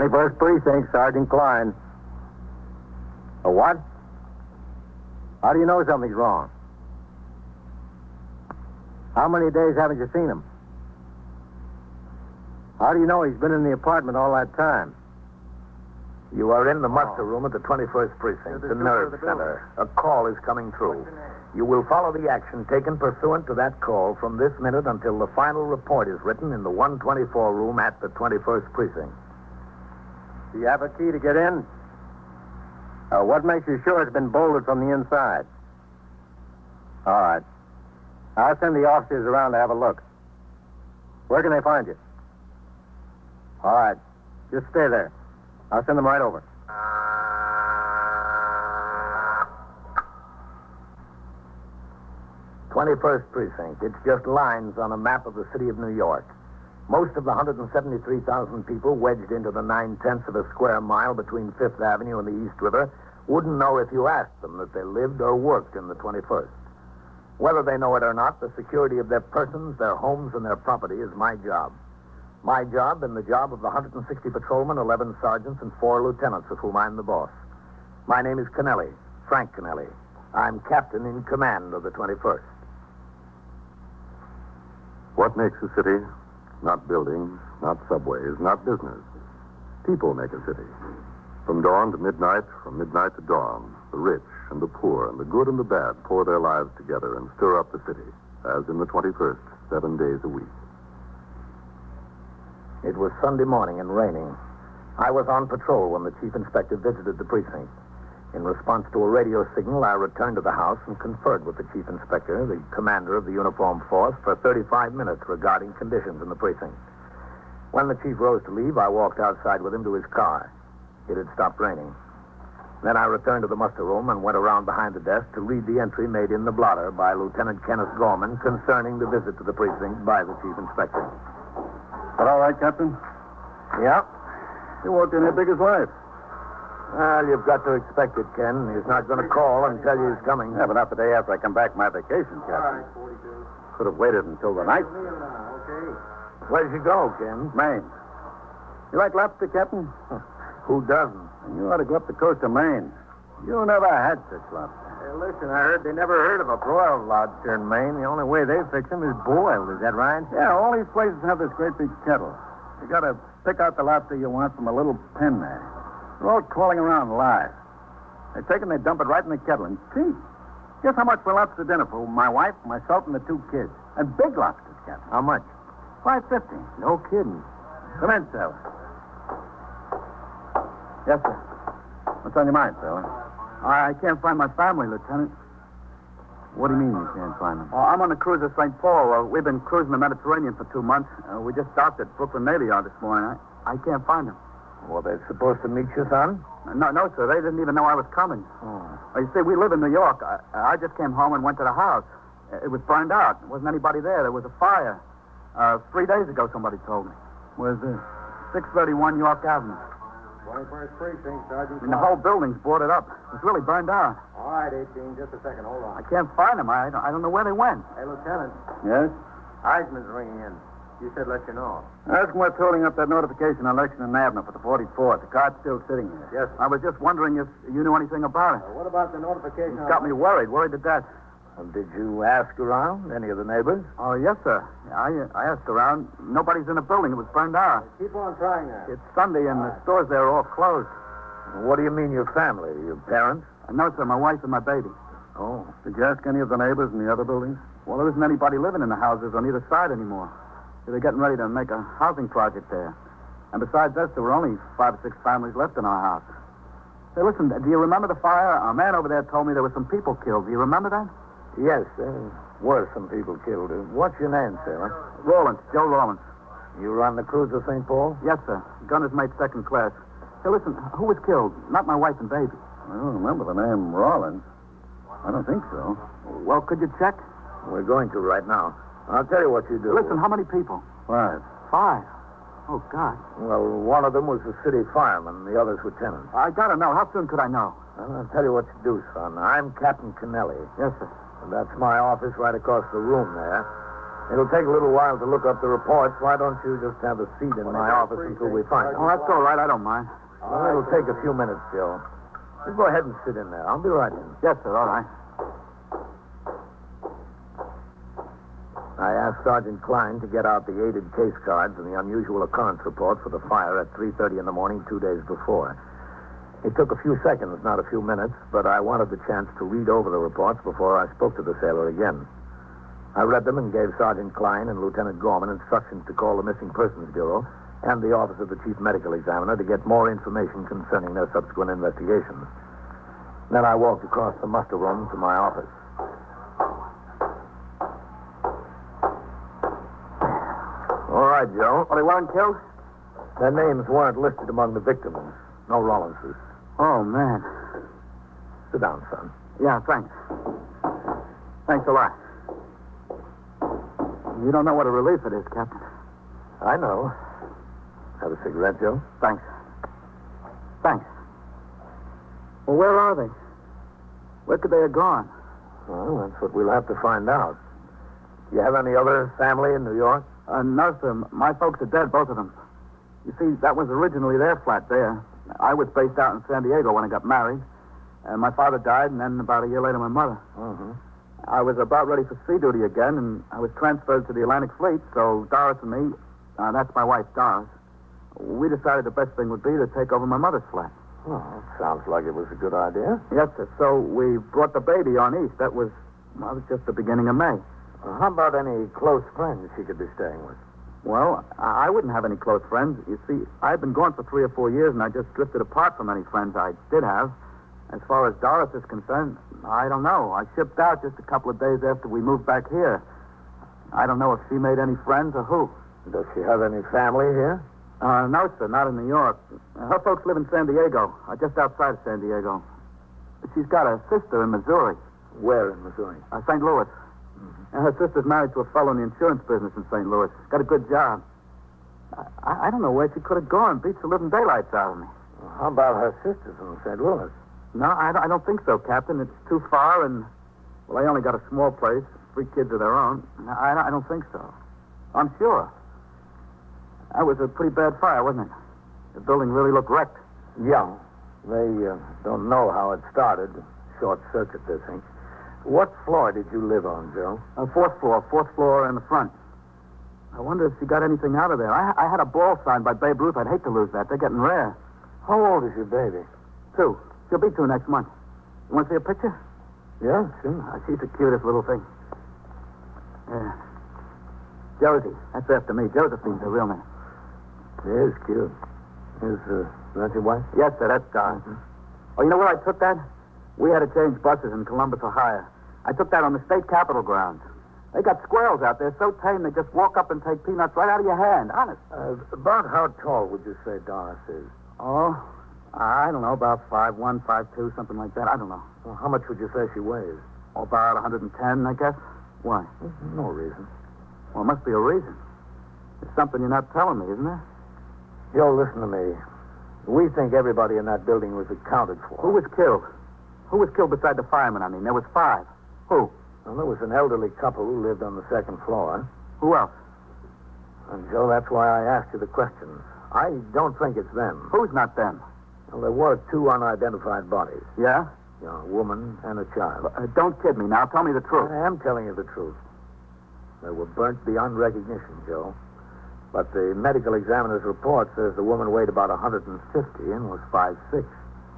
21st Precinct, Sergeant Klein. A what? How do you know something's wrong? How many days haven't you seen him? How do you know he's been in the apartment all that time? You are in the muster room at the 21st Precinct, the nerve center. A call is coming through. You will follow the action taken pursuant to that call from this minute until the final report is written in the 124 room at the 21st Precinct. Do you have a key to get in? What makes you sure it's been bolted from the inside? All right. I'll send the officers around to have a look. Where can they find you? All right. Just stay there. I'll send them right over. 21st Precinct. It's just lines on a map of the city of New York. Most of the 173,000 people wedged into the 9/10 of a square mile between Fifth Avenue and the East River wouldn't know if you asked them that they lived or worked in the 21st. Whether they know it or not, the security of their persons, their homes, and their property is my job. My job and the job of the 160 patrolmen, 11 sergeants, and 4 lieutenants, of whom I'm the boss. My name is Kennelly, Frank Kennelly. I'm captain in command of the 21st. What makes a city? Not buildings, not subways, not business. People make a city. From dawn to midnight, from midnight to dawn, the rich and the poor and the good and the bad pour their lives together and stir up the city, as in the 21st, 7 days a week. It was Sunday morning and raining. I was on patrol when the chief inspector visited the precinct. In response to a radio signal, I returned to the house and conferred with the chief inspector, the commander of the uniformed force, for 35 minutes regarding conditions in the precinct. When the chief rose to leave, I walked outside with him to his car. It had stopped raining. Then I returned to the muster room and went around behind the desk to read the entry made in the blotter by Lieutenant Kenneth Gorman concerning the visit to the precinct by the chief inspector. But all right, Captain? Yeah? You walked in here big as life. Well, you've got to expect it, Ken. He's not going to call and tell you he's coming. Yeah, but not the day after I come back from my vacation, Captain. All right, 42. Could have waited until the night. Okay. Where'd you go, Ken? Maine. You like lobster, Captain? Who doesn't? You ought to go up the coast of Maine. You never had such lobster. Hey, listen, I heard they never heard of a broiled lobster in Maine. The only way they fix them is boiled. Is that right? Yeah, all these places have this great big kettle. You got to pick out the lobster you want from a little pen there. They're all crawling around live. They take and they dump it right in the kettle and cheap. Guess how much for lobster dinner for my wife, myself, and the 2 kids? And big lobsters, Captain. How much? $5.50. No kidding. Come in, sailor. Yes, sir. What's on your mind, sailor? I can't find my family, Lieutenant. What do you mean you can't find them? I'm on the cruiser St. Paul. We've been cruising the Mediterranean for 2 months. We just docked at Brooklyn Navy Yard this morning. I can't find them. Well, they're supposed to meet you, son? No, sir. They didn't even know I was coming. Oh. You see, we live in New York. I just came home and went to the house. It was burned out. There wasn't anybody there. There was a fire. 3 days ago, somebody told me. Where's this? 631 York Avenue. 21st Precinct, Sergeant. And the whole building's boarded up. It's really burned out. All right, 18. Just a second. Hold on. I can't find them. I don't know where they went. Hey, Lieutenant. Yes? Eisman's ringing in. You said let you know. Ask him what's holding up that notification on Lexington Avenue for the 44th. The car's still sitting there. Yes. I was just wondering if you knew anything about it. What about the notification? It's got me worried to death. And did you ask around? Any of the neighbors? Oh, yes, sir. I asked around. Nobody's in the building. It was burned out. Keep on trying that. It's Sunday, and the stores there are all closed. What do you mean, your family? Your parents? No, sir. My wife and my baby. Oh. Did you ask any of the neighbors in the other buildings? Well, there isn't anybody living in the houses on either side anymore. They're getting ready to make a housing project there. And besides us, there were only 5 or 6 families left in our house. Hey, listen, do you remember the fire? A man over there told me there were some people killed. Do you remember that? Yes, there were some people killed. What's your name, sailor? Rawlins, Joe Rawlins. You run the cruiser St. Paul? Yes, sir. Gunner's mate 2nd class. Hey, listen, who was killed? Not my wife and baby. I don't remember the name Rawlins. I don't think so. Well, could you check? We're going to right now. I'll tell you what you do. Listen, how many people? 5. 5? Oh, God. Well, one of them was the city fireman. The others were tenants. I gotta know. How soon could I know? I'll tell you what to do, son. I'm Captain Kennelly. Yes, sir. And that's my office right across the room there. It'll take a little while to look up the reports. Why don't you just have a seat in my office until we find Oh, them? that's all right. I don't mind. Well, it'll take a few minutes, Joe. You go ahead and sit in there. I'll be right in. Yes, sir. All right. I asked Sergeant Klein to get out the aided case cards and the unusual occurrence report for the fire at 3:30 in the morning 2 days before. It took a few seconds, not a few minutes, but I wanted the chance to read over the reports before I spoke to the sailor again. I read them and gave Sergeant Klein and Lieutenant Gorman instructions to call the Missing Persons Bureau and the Office of the Chief Medical Examiner to get more information concerning their subsequent investigations. Then I walked across the muster room to my office. All right, Joe. Well, they weren't killed? Their names weren't listed among the victims. No Rollinses. Oh, man. Sit down, son. Yeah, thanks. Thanks a lot. You don't know what a relief it is, Captain. I know. Have a cigarette, Joe? Thanks. Thanks. Well, where are they? Where could they have gone? Well, that's what we'll have to find out. You have any other family in New York? No, sir. My folks are dead, both of them. You see, that was originally their flat there. I was based out in San Diego when I got married. And my father died, and then about a year later, my mother. Mm-hmm. I was about ready for sea duty again, and I was transferred to the Atlantic Fleet, so Doris and me, that's my wife, Doris, we decided the best thing would be to take over my mother's flat. Well, sounds like it was a good idea. Yes, sir. So we brought the baby on east. That was just the beginning of May. How about any close friends she could be staying with? Well, I wouldn't have any close friends. You see, I've been gone for 3 or 4 years, and I just drifted apart from any friends I did have. As far as Doris is concerned, I don't know. I shipped out just a couple of days after we moved back here. I don't know if she made any friends or who. Does she have any family here? No, sir, not in New York. Her folks live in San Diego, just outside of San Diego. She's got a sister in Missouri. Where in Missouri? St. Louis. Mm-hmm. And her sister's married to a fellow in the insurance business in St. Louis. Got a good job. I don't know where she could have gone. Beats the living daylights out of me. Well, how about her sisters in St. Louis? No, I don't think so, Captain. It's too far, and, well, they only got a small place, 3 kids of their own. I don't think so. I'm sure. That was a pretty bad fire, wasn't it? The building really looked wrecked. Yeah. They don't know how it started. Short circuit, they think. What floor did you live on, Joe? 4th floor in the front. I wonder if she got anything out of there. I had a ball signed by Babe Ruth. I'd hate to lose that. They're getting rare. How old is your baby? 2. She'll be 2 next month. You want to see a picture? Yeah, sure. She's the cutest little thing. Yeah. Josie. That's after me. Josephine's her real name. It is cute. Is that your wife? Yes, sir. That's Doris. Oh, you know where I took that? We had to change buses in Columbus, Ohio. I took that on the state capitol grounds. They got squirrels out there so tame they just walk up and take peanuts right out of your hand. Honest. About how tall would you say Doris is? Oh, I don't know, about 5'1", 5'2", something like that. I don't know. Well, how much would you say she weighs? Oh, about 110, I guess. Why? No reason. Well, it must be a reason. There's something you're not telling me, isn't there? Joe, listen to me. We think everybody in that building was accounted for. Who was killed? Who was killed beside the fireman, I mean? There was 5. Who? Well, there was an elderly couple who lived on the 2nd floor. Who else? And, Joe, that's why I asked you the questions. I don't think it's them. Who's not them? Well, there were 2 unidentified bodies. Yeah? A woman and a child. Don't kid me now. Tell me the truth. I am telling you the truth. They were burnt beyond recognition, Joe. But the medical examiner's report says the woman weighed about 150 and was 5'6".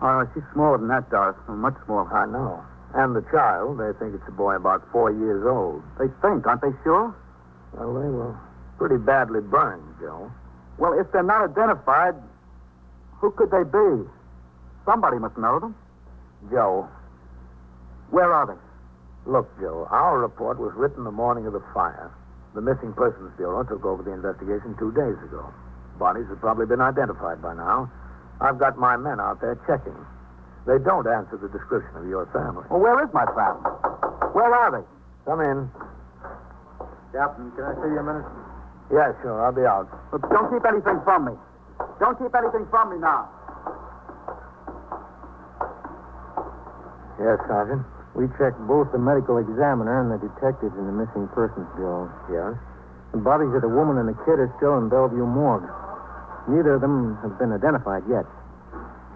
Oh, she's smaller than that, Doris. Much smaller. I know. And the child, they think it's a boy about 4 years old. They think, aren't they sure? Well, they were pretty badly burned, Joe. Well, if they're not identified, who could they be? Somebody must know them. Joe. Where are they? Look, Joe, our report was written the morning of the fire. The Missing Persons Bureau took over the investigation 2 days ago. Bodies have probably been identified by now. I've got my men out there checking. They don't answer the description of your family. Well, where is my family? Where are they? Come in. Captain, can I see you a minute? Yeah, sure. I'll be out. Look, don't keep anything from me. Don't keep anything from me now. Yes, Sergeant. We checked both the medical examiner and the detectives in the missing persons bureau. Yeah? The bodies of the woman and the kid are still in Bellevue morgue. Neither of them have been identified yet.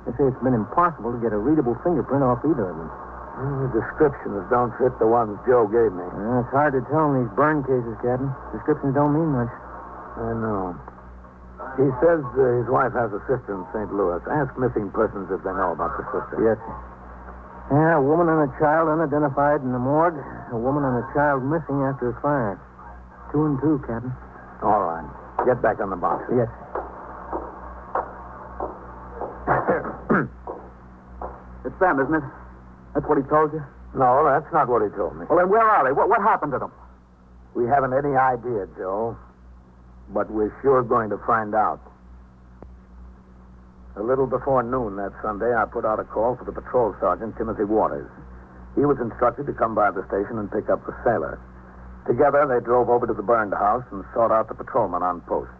They say it's been impossible to get a readable fingerprint off either of them. The descriptions don't fit the ones Joe gave me. It's hard to tell in these burn cases, Captain. Descriptions don't mean much. I know. He says his wife has a sister in St. Louis. Ask missing persons if they know about the sister. Yes, sir. Yeah, a woman and a child unidentified in the morgue. A woman and a child missing after a fire. 2 and 2, Captain. All right. Get back on the box. Yes. It's them, isn't it? That's what he told you? No, that's not what he told me. Well, then where are they? What happened to them? We haven't any idea, Joe. But we're sure going to find out. A little before noon that Sunday, I put out a call for the patrol sergeant, Timothy Waters. He was instructed to come by the station and pick up the sailor. Together, they drove over to the burned house and sought out the patrolman on post.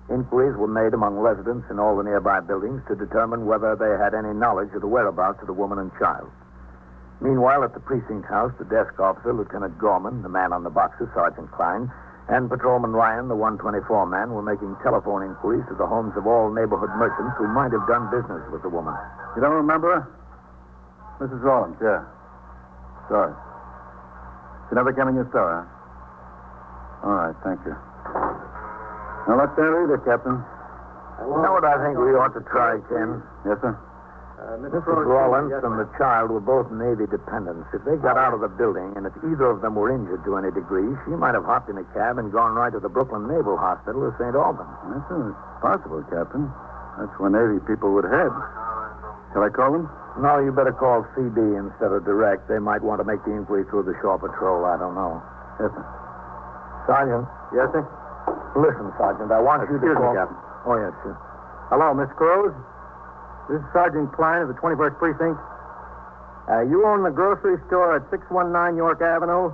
Inquiries were made among residents in all the nearby buildings to determine whether they had any knowledge of the whereabouts of the woman and child. Meanwhile, at the precinct house, the desk officer, Lieutenant Gorman, the man on the boxes, Sergeant Klein, and Patrolman Ryan, the 124 man, were making telephone inquiries to the homes of all neighborhood merchants who might have done business with the woman. You don't remember her? Mrs. Rawlins, yeah. Sorry. She never came in your store, huh? All right, thank you. No luck there either, Captain. You know what I think we ought to try, Ken? Yes, sir? Mrs. Rawlins and the child were both Navy dependents. If they got out of the building, and if either of them were injured to any degree, she might have hopped in a cab and gone right to the Brooklyn Naval Hospital or St. Albans. That's possible, Captain. That's where Navy people would head. Shall I call them? No, you better call CD instead of direct. They might want to make the inquiry through the shore patrol. I don't know. Yes, sir. Sergeant. Yes, sir? Listen, Sergeant, I want you to Excuse me, call... Captain. Oh, yes, sir. Hello, Miss Cruz. This is Sergeant Klein of the 21st Precinct. You own the grocery store at 619 York Avenue?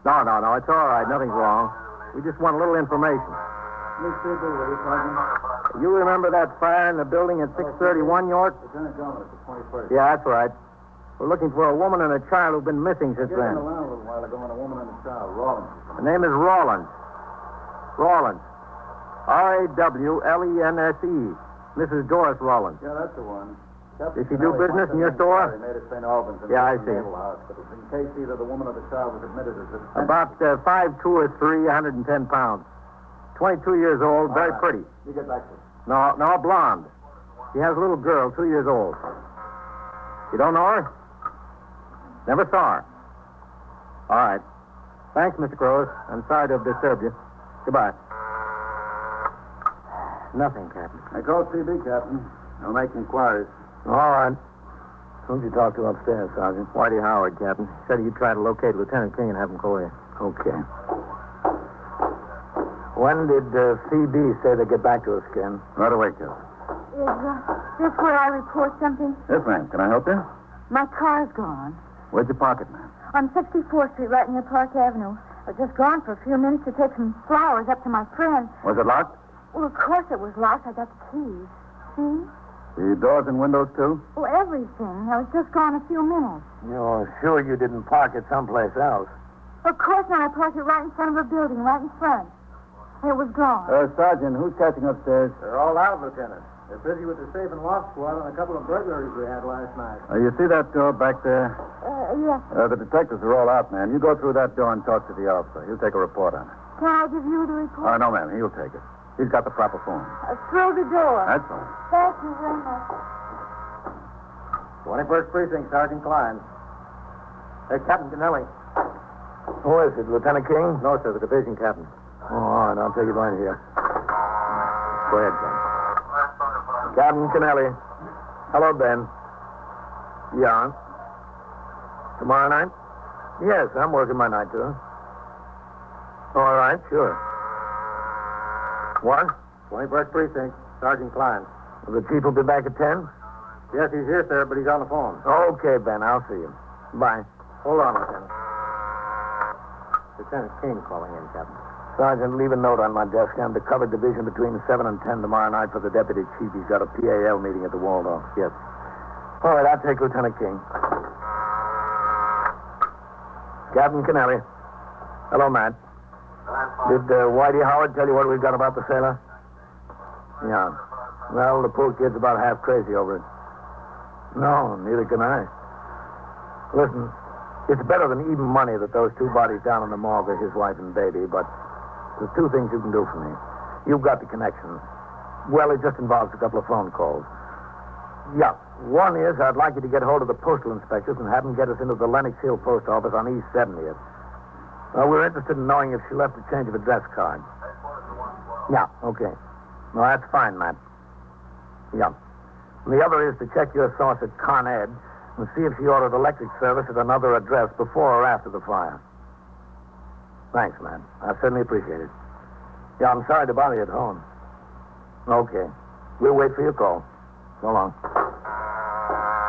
No, it's all right. Nothing's wrong. We just want a little information. Miss Siegel, will you, Sergeant? You remember that fire in the building at 631 York? Lieutenant Gorman at the 21st. Yeah, that's right. We're looking for a woman and a child who've been missing since then. a little while ago on a woman and a child, Rawlins. The name is Rawlins. Rawlins. Rawlense. Mrs. Doris Rawlins. Yeah, that's the one. Does she do business in your store? They made at St. Albans. Yeah, I see. Naval Hospital. In case either the woman or the child was admitted as a... About 5'2" or 3, 110 pounds. 22 years old, very pretty. You get back to it. No, blonde. She has a little girl, 2 years old. You don't know her? Never saw her. All right. Thanks, Mr. Cruz. I'm sorry to have disturbed you. Goodbye. Nothing, Captain. I called CB, Captain. I'll make inquiries. All right. Who'd you talk to upstairs, Sergeant? Whitey Howard, Captain. Said you'd try to locate Lieutenant King and have him call you. Okay. When did CB say they'd get back to us, Ken? Right away, Captain. Is this where I report something? Yes, ma'am. Can I help you? My car's gone. Where'd you park it, ma'am? On 64th Street, right near Park Avenue. I've just gone for a few minutes to take some flowers up to my friend. Was it locked? Well, of course it was locked. I got the keys. See? The doors and windows, too? Oh, everything. I was just gone a few minutes. You're sure you didn't park it someplace else? Of course not. I parked it right in front of a building, right in front. It was gone. Sergeant, who's catching upstairs? They're all out, Lieutenant. They're busy with the safe and lock squad on a couple of burglaries we had last night. You see that door back there? Yes. The detectives are all out, ma'am. You go through that door and talk to the officer. He'll take a report on it. Can I give you the report? No, ma'am. He'll take it. He's got the proper form. Through the door. That's all. Thank you very much. 21st Precinct, Sergeant Klein. Hey, Captain Kennelly. Who is it, Lieutenant King? No, sir, the division captain. Oh, all right. I'll take it right here. Go ahead, Ken. Captain Kennelly. Hello, Ben. Yeah. Tomorrow night? Yes, I'm working my night, too. All right, sure. What? 21st Precinct, Sergeant Klein. The chief will be back at 10? Yes, he's here, sir, but he's on the phone. Okay, Ben. I'll see you. Bye. Hold on, Lieutenant. Lieutenant King calling in, Captain. Sergeant, leave a note on my desk. I'm to cover division between 7 and 10 tomorrow night for the deputy chief. He's got a PAL meeting at the Waldorf. Yes. All right, I'll take Lieutenant King. Captain Kennelly. Hello, Matt. Did Whitey Howard tell you what we've got about the sailor? Yeah. Well, the poor kid's about half crazy over it. No, neither can I. Listen, it's better than even money that those two bodies down in the morgue are his wife and baby, but there's two things you can do for me. You've got the connections. Well, it just involves a couple of phone calls. Yeah. One is I'd like you to get hold of the postal inspectors and have them get us into the Lenox Hill post office on East 70th. We're interested in knowing if she left a change of address card. Yeah, okay. No, that's fine, Matt. Yeah. And the other is to check your source at Con Ed and see if she ordered electric service at another address before or after the fire. Thanks, man. I certainly appreciate it. Yeah, I'm sorry to bother you at home. Okay. We'll wait for your call. So long.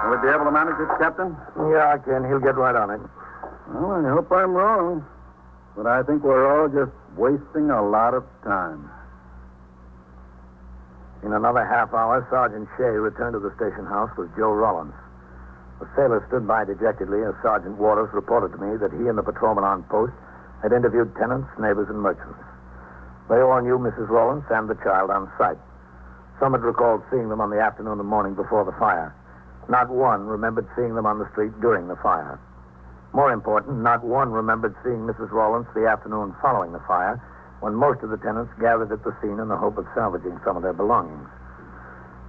Will he be able to manage it, Captain? Yeah, I can. He'll get right on it. Well, I hope I'm wrong. But I think we're all just wasting a lot of time. In another half hour, Sergeant Shea returned to the station house with Joe Rollins. The sailor stood by dejectedly as Sergeant Waters reported to me that he and the patrolman on post had interviewed tenants, neighbors, and merchants. They all knew Mrs. Rollins and the child on sight. Some had recalled seeing them on the afternoon and morning before the fire. Not one remembered seeing them on the street during the fire. More important, not one remembered seeing Mrs. Rollins the afternoon following the fire, when most of the tenants gathered at the scene in the hope of salvaging some of their belongings.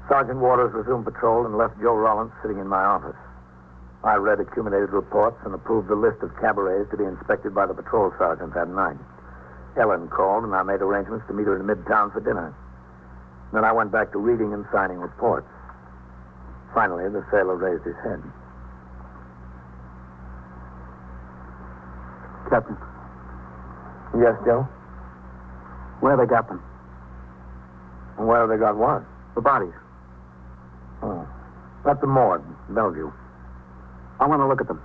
Sergeant Waters resumed patrol and left Joe Rollins sitting in my office. I read accumulated reports and approved the list of cabarets to be inspected by the patrol sergeant that night. Ellen called, and I made arrangements to meet her in Midtown for dinner. Then I went back to reading and signing reports. Finally, the sailor raised his head. Captain. Yes, Joe? Where they got them? And where have they got what? The bodies. Oh. At the morgue, Bellevue. I want to look at them.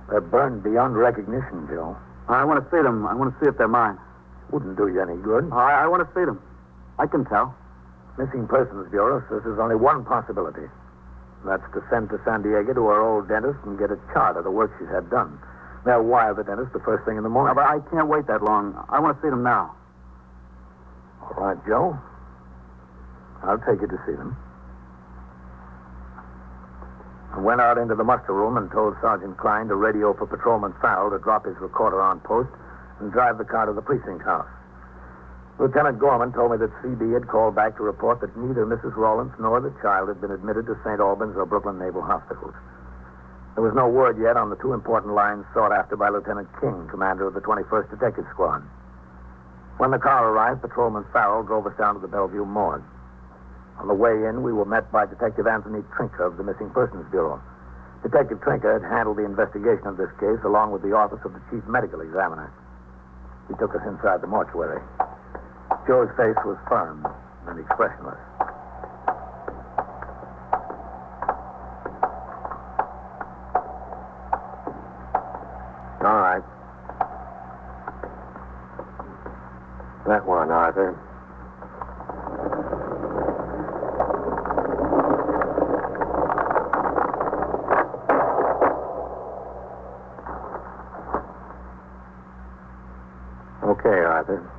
They're burned beyond recognition, Joe. I want to see them. I want to see if they're mine. Wouldn't do you any good. I want to see them. I can tell. Missing Persons Bureau says there's only one possibility. That's to send to San Diego to her old dentist and get a chart of the work she's had done. They'll wire the dentist the first thing in the morning. But I can't wait that long. I want to see them now. All right, Joe. I'll take you to see them. I went out into the muster room and told Sergeant Klein to radio for Patrolman Farrell to drop his recorder on post and drive the car to the precinct house. Lieutenant Gorman told me that CB had called back to report that neither Mrs. Rollins nor the child had been admitted to St. Albans or Brooklyn Naval Hospitals. There was no word yet on the two important lines sought after by Lieutenant King, commander of the 21st Detective Squad. When the car arrived, Patrolman Farrell drove us down to the Bellevue morgue. On the way in, we were met by Detective Anthony Trinker of the Missing Persons Bureau. Detective Trinker had handled the investigation of this case along with the office of the Chief Medical Examiner. He took us inside the mortuary. Joe's face was firm and expressionless. All right. That one, Arthur. Okay, Arthur.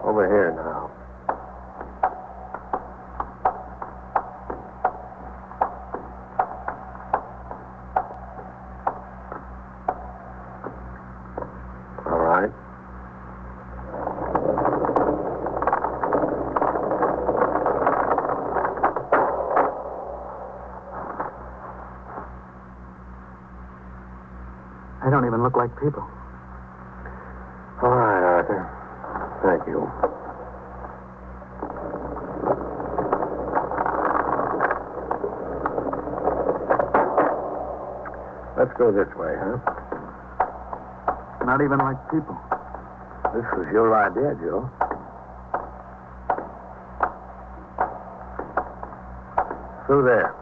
Over here now. All right. They don't even look like people. All right, Arthur. Thank you. Let's go this way, huh? Not even like people. This was your idea, Joe. Through there.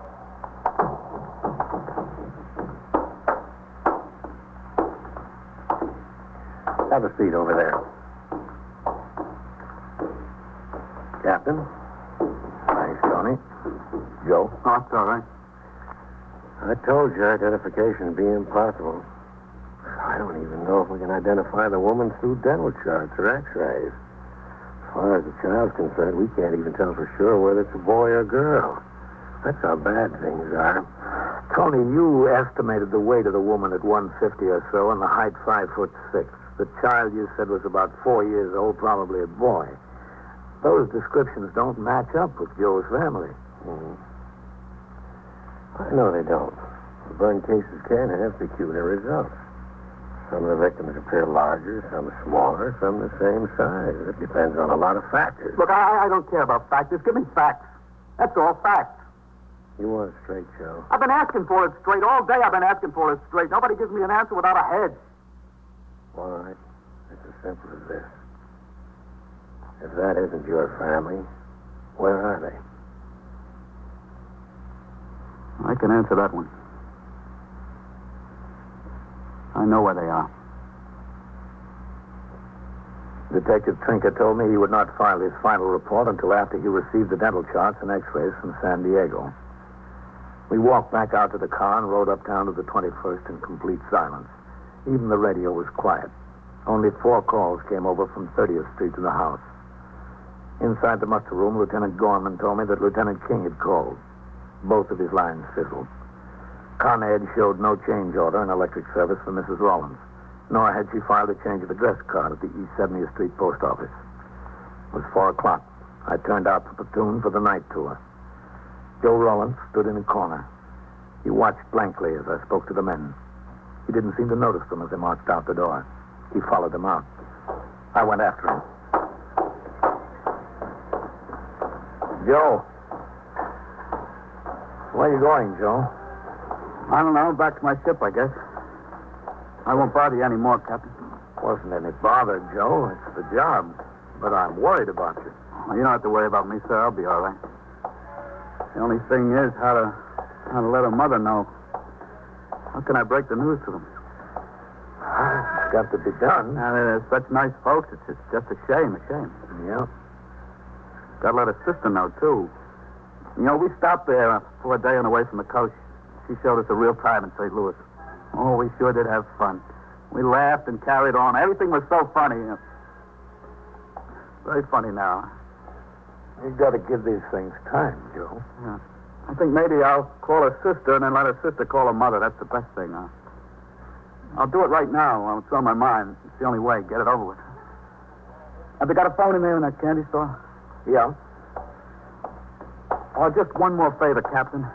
Have a seat over there. Captain. Thanks, Tony. Joe? Oh, it's all right. I told you identification would be impossible. I don't even know if we can identify the woman through dental charts or x-rays. As far as the child's concerned, we can't even tell for sure whether it's a boy or girl. That's how bad things are. Tony, you estimated the weight of the woman at 150 or so and the height 5'6". The child you said was about 4 years old, probably a boy. Those descriptions don't match up with Joe's family. I know they don't. Burn cases can have peculiar results. Some of the victims appear larger, some smaller, some the same size. It depends on a lot of factors. Look, I don't care about facts. Just give me facts. That's all, facts. You want it straight, Joe? I've been asking for it straight. All day I've been asking for it straight. Nobody gives me an answer without a head. All right. It's as simple as this. If that isn't your family, where are they? I can answer that one. I know where they are. Detective Trinker told me he would not file his final report until after he received the dental charts and x-rays from San Diego. We walked back out to the car and rode uptown to the 21st in complete silence. Even the radio was quiet. Only 4 calls came over from 30th Street to the house. Inside the muster room, Lieutenant Gorman told me that Lieutenant King had called. Both of his lines fizzled. Con Ed showed no change order in electric service for Mrs. Rollins, nor had she filed a change of address card at the East 70th Street post office. It was 4 o'clock. I turned out the platoon for the night tour. Joe Rollins stood in a corner. He watched blankly as I spoke to the men. He didn't seem to notice them as they marched out the door. He followed them out. I went after him. Joe. Where are you going, Joe? I don't know. Back to my ship, I guess. I won't bother you anymore, Captain. Wasn't any bother, Joe. It's the job. But I'm worried about you. Well, you don't have to worry about me, sir. I'll be all right. The only thing is how to let her mother know. How can I break the news to them? It's got to be done. Now, they're such nice folks. It's just a shame. Yeah. Got to let her sister know, too. You know, we stopped there for a day on the way from the coast. She showed us a real time in St. Louis. Oh, we sure did have fun. We laughed and carried on. Everything was so funny. Very funny now. You've got to give these things time, Joe. Yeah. I think maybe I'll call her sister and then let her sister call her mother. That's the best thing. I'll do it right now. It's on my mind. It's the only way. Get it over with. Have they got a phone in there in that candy store? Yeah. Oh, just one more favor, Captain.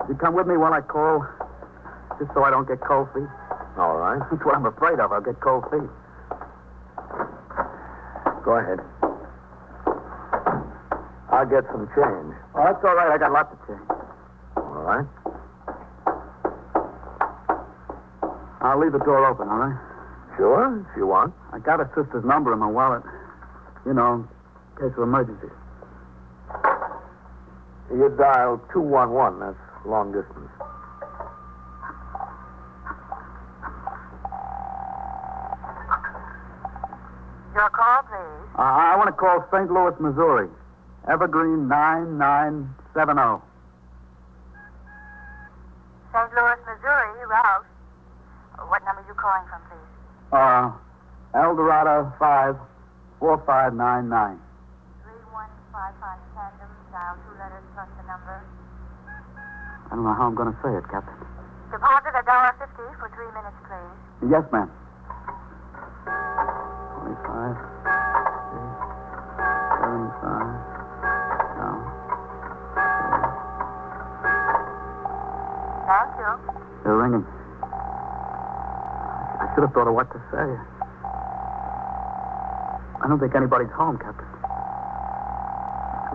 You come with me while I call, just so I don't get cold feet. All right. That's what I'm afraid of. I'll get cold feet. Go ahead. I'll get some change. Oh, that's all right. I got lots of change. All right. I'll leave the door open, all right? Sure, if you want. I got her sister's number in my wallet. You know, in case of emergency. You dial 211. That's long distance. Your call, please. I want to call St. Louis, Missouri. Evergreen 9970. St. Louis, Missouri, route. What number are you calling from, please? Eldorado 5 4599. 3155 tandem, dial 2 letters plus the number. I don't know how I'm going to say it, Captain. Deposit $1.50 for 3 minutes, please. Yes, ma'am. 25, 75. No. Thank you. They're ringing. I should have thought of what to say. I don't think anybody's home, Captain.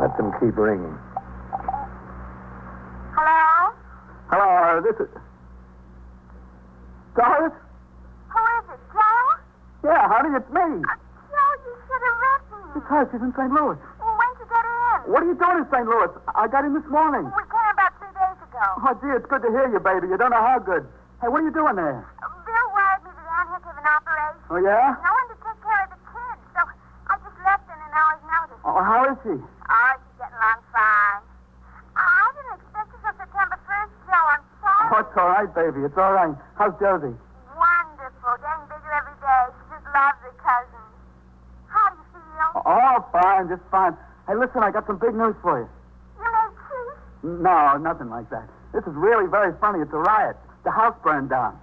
Let them keep ringing. Hello? Hello, this is... Doris? Who is it, Joe? Yeah, honey, it's me. Joe, you should have written. It's her. She's in St. Louis. Well, when'd you get in? What are you doing in St. Louis? I got in this morning. We came about 3 days ago. Oh, gee, it's good to hear you, baby. You don't know how good. Hey, what are you doing there? Bill wired me that Aunt had to have an operation. Oh, yeah? No one to take care of the kids, so I just left in an hour's notice. Oh, how is she? It's all right, baby. It's all right. How's Josie? Wonderful. Getting bigger every day. She just loves her cousin. How do you feel? Oh, fine. Just fine. Hey, listen, I got some big news for you. You made peace? No, nothing like that. This is really very funny. It's a riot. The house burned down.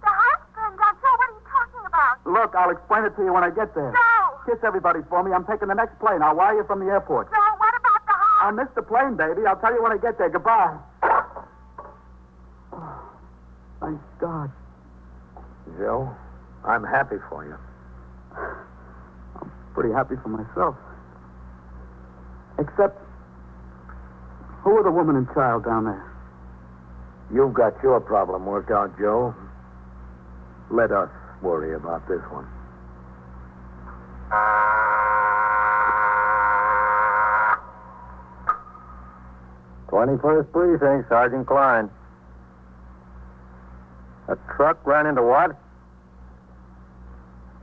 The house burned down. Joe, what are you talking about? Look, I'll explain it to you when I get there. Joe! Kiss everybody for me. I'm taking the next plane. I'll wire you from the airport. Joe, what about the house? I'll miss the plane, baby. I'll tell you when I get there. Goodbye. Oh, thank God. Joe, I'm happy for you. I'm pretty happy for myself. Except, who are the woman and child down there? You've got your problem worked out, Joe. Let us worry about this one. "21st Precinct, Sergeant Klein. A truck ran into what?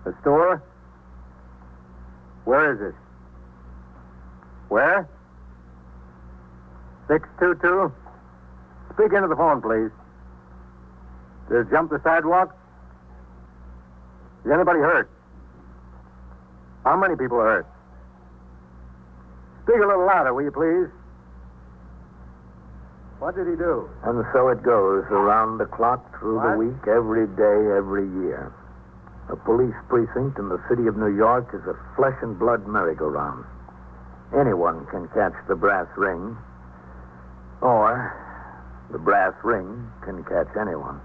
A store? Where is it? Where? 622? Speak into the phone, please. Did it jump the sidewalk? Is anybody hurt? How many people are hurt? Speak a little louder, will you, please? What did he do? And so it goes, around the clock, through the What? week, every day, every year. A police precinct in the city of New York is a flesh and blood merry-go-round. Anyone can catch the brass ring, or the brass ring can catch anyone.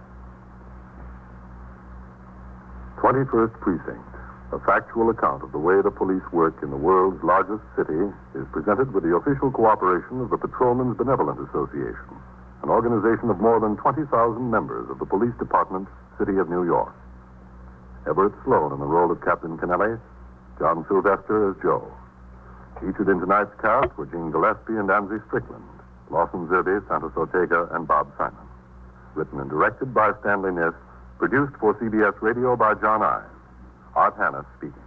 21st Precinct, a factual account of the way the police work in the world's largest city, is presented with the official cooperation of the Patrolmen's Benevolent Association, an organization of more than 20,000 members of the Police Department, City of New York. Everett Sloan in the role of Captain Kennelly, John Sylvester as Joe. Featured in tonight's cast were Jean Gillespie and Anzie Strickland, Lawson Zerbe, Santos Ortega, and Bob Simon. Written and directed by Stanley Niss, produced for CBS Radio by John Ives. Art Hannes speaking.